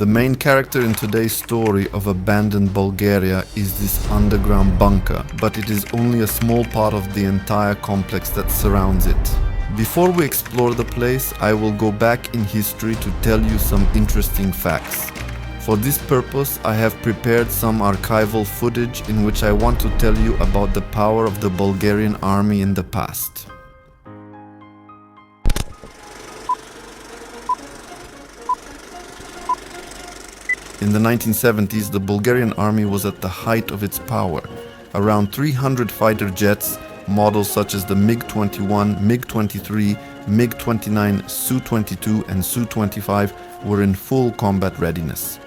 The main character in today's story of abandoned Bulgaria is this underground bunker, but it is only a small part of the entire complex that surrounds it. Before we explore the place, I will go back in history to tell you some interesting facts. For this purpose, I have prepared some archival footage in which I want to tell you about the power of the Bulgarian army in the past. In the 1970s, the Bulgarian army was at the height of its power. Around 300 fighter jets, models such as the MiG-21, MiG-23, MiG-29, Su-22 and Su-25 were in full combat readiness.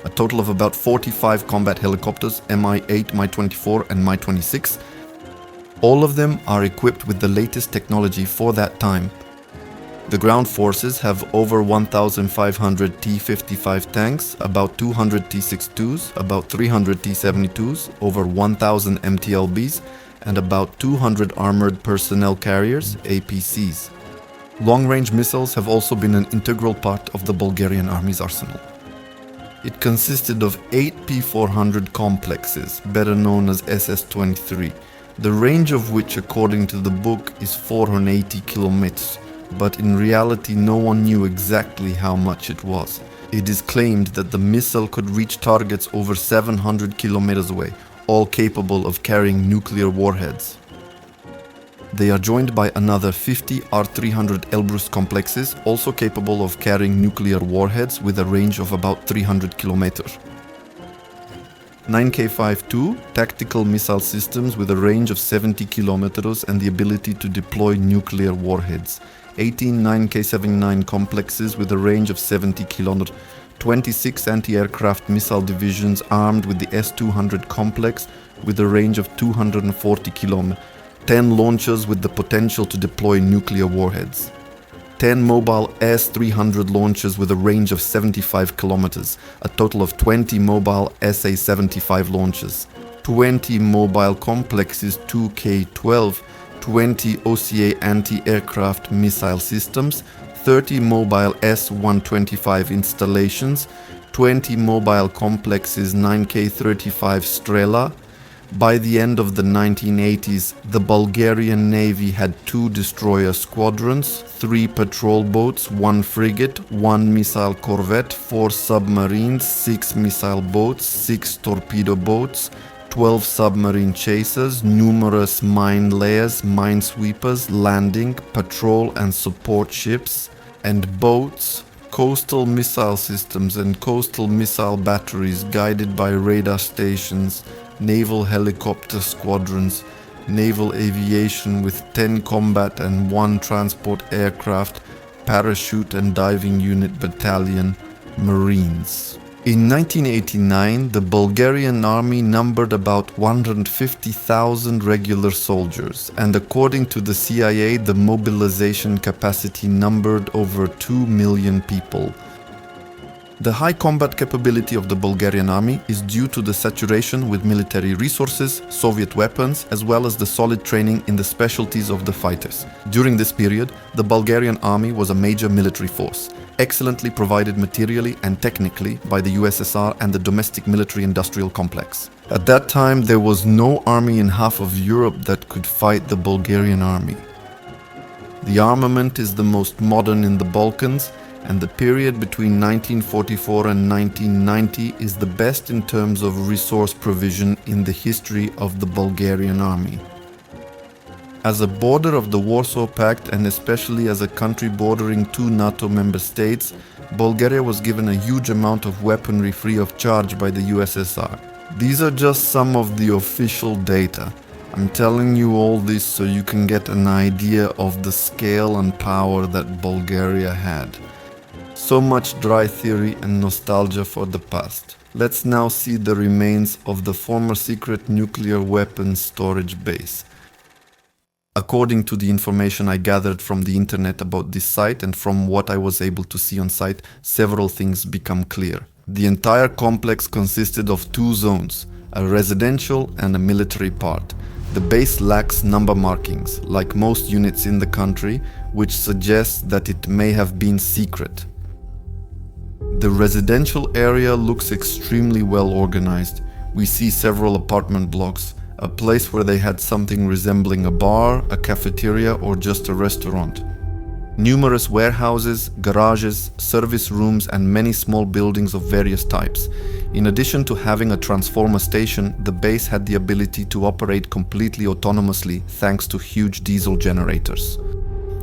A total of about 45 combat helicopters, Mi-8, Mi-24 and Mi-26. All of them are equipped with the latest technology for that time. The ground forces have over 1,500 T-55 tanks, about 200 T-62s, about 300 T-72s, over 1,000 MTLBs, and about 200 armored personnel carriers, APCs. Long-range missiles have also been an integral part of the Bulgarian army's arsenal. It consisted of 8 P-400 complexes, better known as SS-23, the range of which, according to the book, is 480 kilometers. But in reality no one knew exactly how much it was. It is claimed that the missile could reach targets over 700 kilometers away, all capable of carrying nuclear warheads. They are joined by another 50 R-300 Elbrus complexes, also capable of carrying nuclear warheads with a range of about 300 kilometers. 9K-52 tactical missile systems with a range of 70 kilometers and the ability to deploy nuclear warheads. 18 9K-79 complexes with a range of 70 km, 26 anti-aircraft missile divisions armed with the S-200 complex with a range of 240 km, 10 launchers with the potential to deploy nuclear warheads, 10 mobile S-300 launchers with a range of 75 km, a total of 20 mobile SA-75 launchers, 20 mobile complexes 2K-12, 20 OCA anti-aircraft missile systems, 30 mobile S-125 installations, 20 mobile complexes 9K-35 Strela. By the end of the 1980s, the Bulgarian Navy had 2 destroyer squadrons, 3 patrol boats, 1 frigate, 1 missile corvette, 4 submarines, 6 missile boats, 6 torpedo boats, 12 submarine chasers, numerous mine layers, minesweepers, landing, patrol and support ships, and boats, coastal missile systems and coastal missile batteries guided by radar stations, naval helicopter squadrons, naval aviation with 10 combat and 1 transport aircraft, parachute and diving unit battalion, Marines. In 1989, the Bulgarian army numbered about 150,000 regular soldiers, and according to the CIA, the mobilization capacity numbered over 2 million people. The high combat capability of the Bulgarian army is due to the saturation with military resources, Soviet weapons, as well as the solid training in the specialties of the fighters. During this period, the Bulgarian army was a major military force, excellently provided materially and technically by the USSR and the domestic military-industrial complex. At that time, there was no army in half of Europe that could fight the Bulgarian army. The armament is the most modern in the Balkans, and the period between 1944 and 1990 is the best in terms of resource provision in the history of the Bulgarian army. As a border of the Warsaw Pact and especially as a country bordering 2 NATO member states, Bulgaria was given a huge amount of weaponry free of charge by the USSR. These are just some of the official data. I'm telling you all this so you can get an idea of the scale and power that Bulgaria had. So much dry theory and nostalgia for the past. Let's now see the remains of the former secret nuclear weapons storage base. According to the information I gathered from the internet about this site and from what I was able to see on site, several things become clear. The entire complex consisted of 2 zones, a residential and a military part. The base lacks number markings, like most units in the country, which suggests that it may have been secret. The residential area looks extremely well organized. We see several apartment blocks, a place where they had something resembling a bar, a cafeteria, or just a restaurant. Numerous warehouses, garages, service rooms, and many small buildings of various types. In addition to having a transformer station, the base had the ability to operate completely autonomously thanks to huge diesel generators.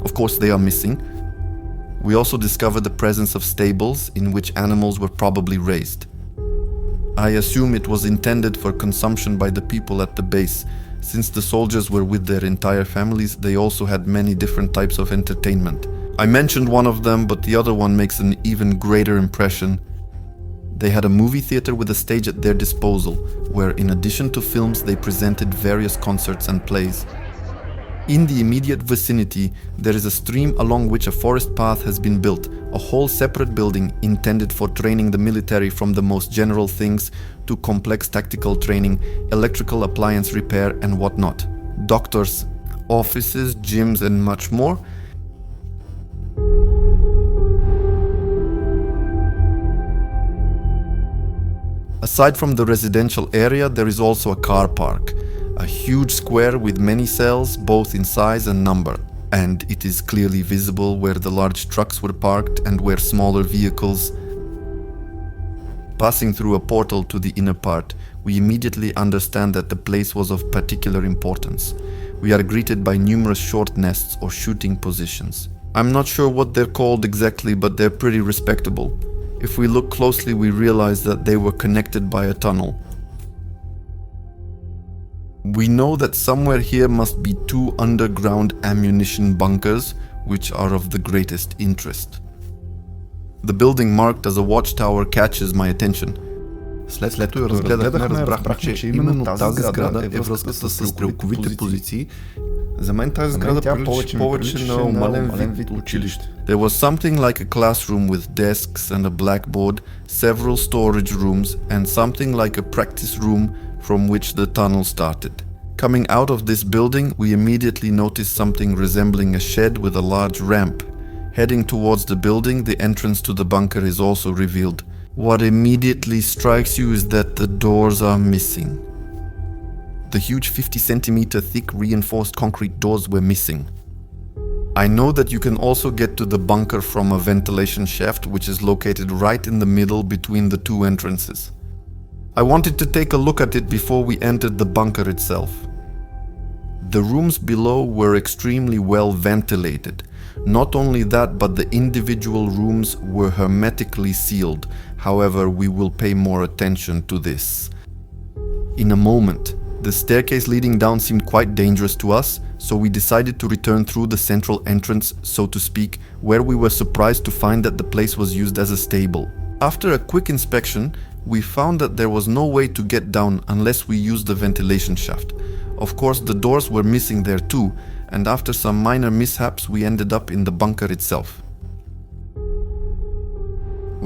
Of course, they are missing. We also discovered the presence of stables in which animals were probably raised. I assume it was intended for consumption by the people at the base. Since the soldiers were with their entire families, they also had many different types of entertainment. I mentioned one of them, but the other one makes an even greater impression. They had a movie theater with a stage at their disposal, where in addition to films they presented various concerts and plays. In the immediate vicinity, there is a stream along which a forest path has been built, a whole separate building intended for training the military from the most general things to complex tactical training, electrical appliance repair and whatnot. Doctors, offices, gyms and much more. Aside from the residential area, there is also a car park. A huge square with many cells, both in size and number. And it is clearly visible where the large trucks were parked and where smaller vehicles. Passing through a portal to the inner part, we immediately understand that the place was of particular importance. We are greeted by numerous short nests or shooting positions. I'm not sure what they're called exactly, but they're pretty respectable. If we look closely, we realize that they were connected by a tunnel. We know that somewhere here must be 2 underground ammunition bunkers, which are of the greatest interest. The building marked as a watchtower catches my attention. След като разгледахме, разбрахме, че именно тази сграда е връзката с стрелковите позиции. За мен тази сграда прилича повече на умален вид училище. There was something like a classroom with desks and a blackboard, several storage rooms, and something like a practice room from which the tunnel started. Coming out of this building, we immediately noticed something resembling a shed with a large ramp. Heading towards the building, the entrance to the bunker is also revealed. What immediately strikes you is that the doors are missing. The huge 50 centimeter thick reinforced concrete doors were missing. I know that you can also get to the bunker from a ventilation shaft, which is located right in the middle between the 2 entrances. I wanted to take a look at it before we entered the bunker itself. The rooms below were extremely well ventilated. Not only that, but the individual rooms were hermetically sealed. However, we will pay more attention to this in a moment. The staircase leading down seemed quite dangerous to us, so we decided to return through the central entrance, so to speak, where we were surprised to find that the place was used as a stable. After a quick inspection, we found that there was no way to get down unless we used the ventilation shaft. Of course, the doors were missing there too, and after some minor mishaps, we ended up in the bunker itself.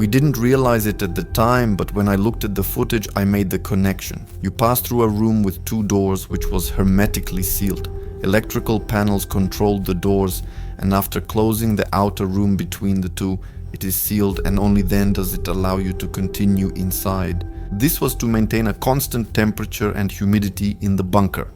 We didn't realize it at the time, but when I looked at the footage, I made the connection. You pass through a room with 2 doors which was hermetically sealed. Electrical panels controlled the doors, and after closing the outer room between the 2, it is sealed, and only then does it allow you to continue inside. This was to maintain a constant temperature and humidity in the bunker.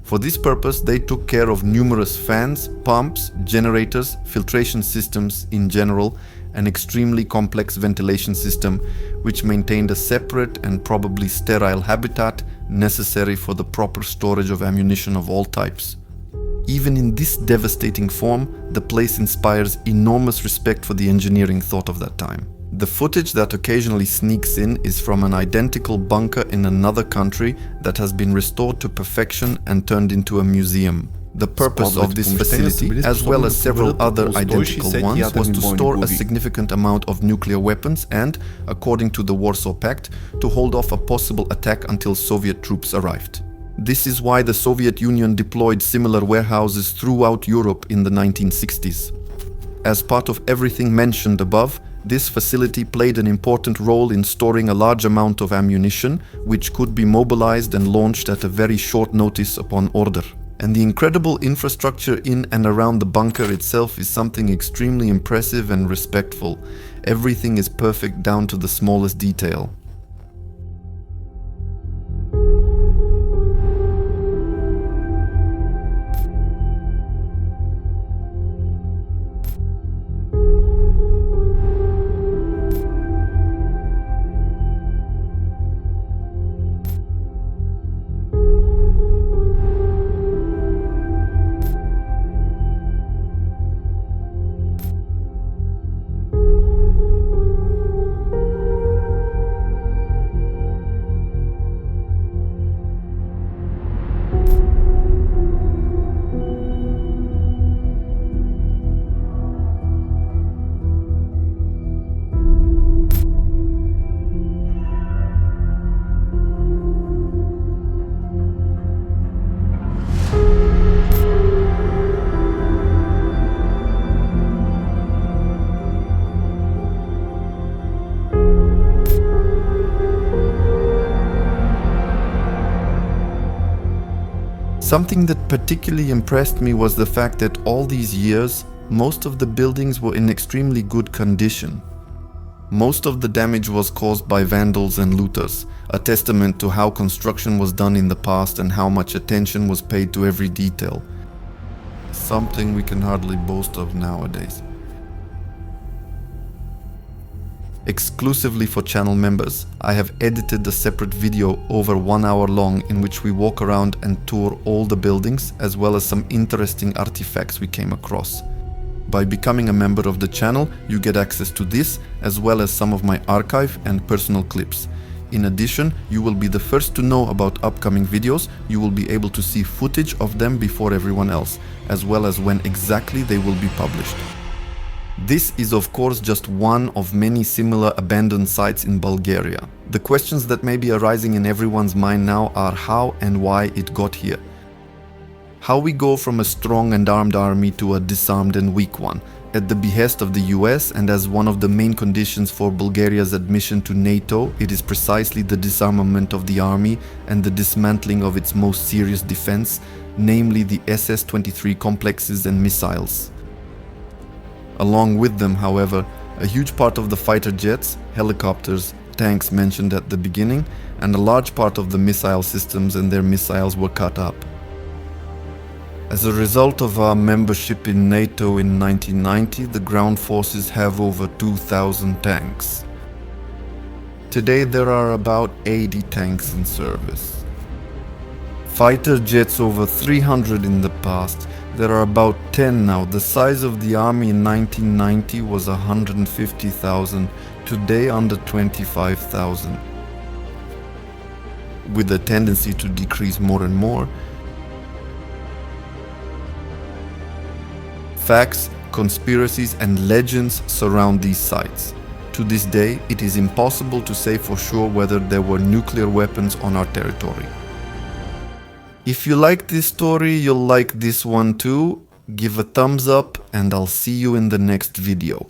For this purpose, they took care of numerous fans, pumps, generators, filtration systems in general, an extremely complex ventilation system which maintained a separate and probably sterile habitat necessary for the proper storage of ammunition of all types. Even in this devastating form, the place inspires enormous respect for the engineering thought of that time. The footage that occasionally sneaks in is from an identical bunker in another country that has been restored to perfection and turned into a museum. The purpose of this facility, as well as several other identical ones, was to store a significant amount of nuclear weapons and, according to the Warsaw Pact, to hold off a possible attack until Soviet troops arrived. This is why the Soviet Union deployed similar warehouses throughout Europe in the 1960s. As part of everything mentioned above, this facility played an important role in storing a large amount of ammunition, which could be mobilized and launched at a very short notice upon order. And the incredible infrastructure in and around the bunker itself is something extremely impressive and respectful. Everything is perfect down to the smallest detail. Something that particularly impressed me was the fact that all these years, most of the buildings were in extremely good condition. Most of the damage was caused by vandals and looters, a testament to how construction was done in the past and how much attention was paid to every detail. Something we can hardly boast of nowadays. Exclusively for channel members, I have edited a separate video over 1 hour long in which we walk around and tour all the buildings as well as some interesting artifacts we came across. By becoming a member of the channel, you get access to this as well as some of my archive and personal clips. In addition, you will be the first to know about upcoming videos. You will be able to see footage of them before everyone else, as well as when exactly they will be published. This is of course just one of many similar abandoned sites in Bulgaria. The questions that may be arising in everyone's mind now are how and why it got here. How we go from a strong and armed army to a disarmed and weak one, at the behest of the US, and as one of the main conditions for Bulgaria's admission to NATO, it is precisely the disarmament of the army and the dismantling of its most serious defense, namely the SS-23 complexes and missiles. Along with them, however, a huge part of the fighter jets, helicopters, tanks mentioned at the beginning, and a large part of the missile systems and their missiles were cut up. As a result of our membership in NATO in 1990, the ground forces have over 2,000 tanks. Today there are about 80 tanks in service. Fighter jets over 300 in the past. There are about 10 now. The size of the army in 1990 was 150,000, today under 25,000. With a tendency to decrease more and more. Facts, conspiracies and legends surround these sites. To this day, it is impossible to say for sure whether there were nuclear weapons on our territory. If you like this story, you'll like this one too. Give a thumbs up and I'll see you in the next video.